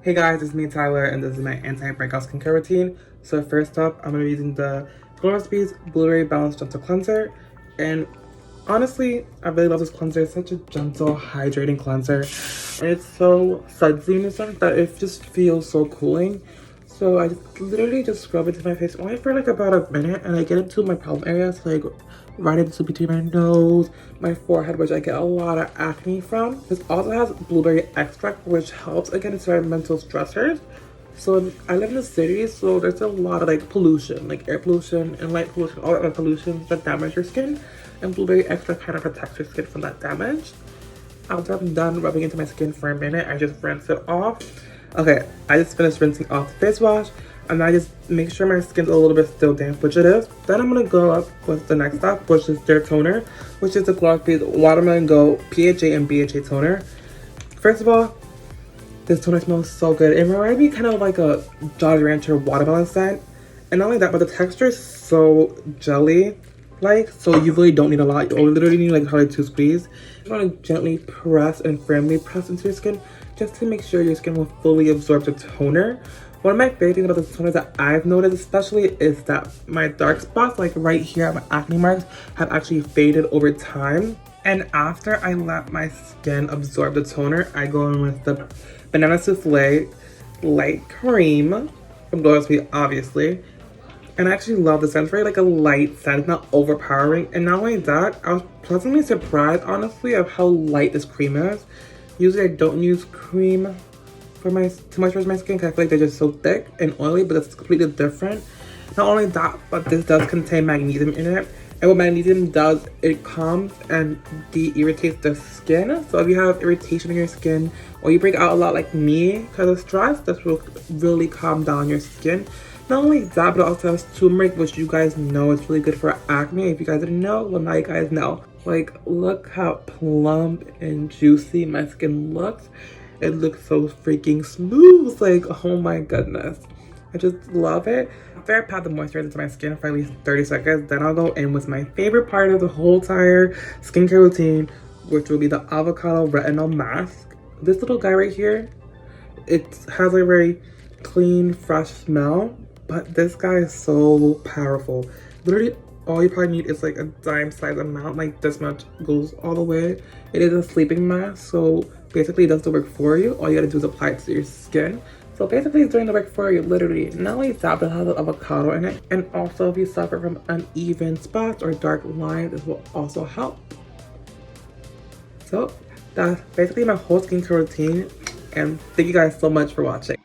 Hey guys, it's me Tyler and this is my anti-breakout skincare routine. So first up, I'm going to be using the Glow Recipes Blueberry Balanced Gentle Cleanser. And honestly, I really love this cleanser. It's such a gentle, hydrating cleanser. And it's so sudsy in the sense that it just feels so cooling. So I literally just scrub it to my face only for like about a minute, and I get into my problem areas like right into between my nose, my forehead, which I get a lot of acne from. This also has blueberry extract, which helps against environmental stressors. So I live in the city, so there's a lot of like pollution, like air pollution and light pollution, all that pollution that damage your skin. And blueberry extract kind of protects your skin from that damage. After I'm done rubbing into my skin for a minute, I just rinse it off. Okay, I just finished rinsing off the face wash, and I just make sure my skin's a little bit still damp, which it is. Then I'm gonna go up with the next step, which is their toner, which is the Glow Recipes Watermelon Go PHA and BHA toner. First of all, this toner smells so good. It reminds me kind of like a Jolly Rancher watermelon scent. And not only that, but the texture is so jelly-like, so you really don't need a lot. You literally need like hardly 2 squeezes. You want to gently press and firmly press into your skin just to make sure your skin will fully absorb the toner. One of my favorite things about this toner that I've noticed especially is that my dark spots, like right here at my acne marks, have actually faded over time. And after I let my skin absorb the toner, I go in with the Banana Soufflé Light Cream from Glow Recipes, obviously. And I actually love the scent. It's very like a light scent, not overpowering. And not only that, I was pleasantly surprised, honestly, of how light this cream is. Usually I don't use cream for to moisturize my skin because I feel like they're just so thick and oily, but it's completely different. Not only that, but this does contain magnesium in it. And what magnesium does, it calms and de-irritates the skin. So if you have irritation in your skin, or you break out a lot like me because of stress, this will really calm down your skin. Not only that, but it also has turmeric, which you guys know is really good for acne. If you guys didn't know, well now you guys know. Like, look how plump and juicy my skin looks. It looks so freaking smooth. Like, oh my goodness. I just love it. After I pat the moisturizer into my skin for at least 30 seconds, then I'll go in with my favorite part of the whole entire skincare routine, which will be the avocado retinol mask. This little guy right here, it has a very clean, fresh smell, but this guy is so powerful. Literally, all you probably need is like a dime size amount, like this much goes all the way. It is a sleeping mask, so basically it does the work for you. All you gotta do is apply it to your skin. So basically it's doing the work for you, literally. Not only that, but it has avocado in it. And also if you suffer from uneven spots or dark lines, this will also help. So that's basically my whole skincare routine. And thank you guys so much for watching.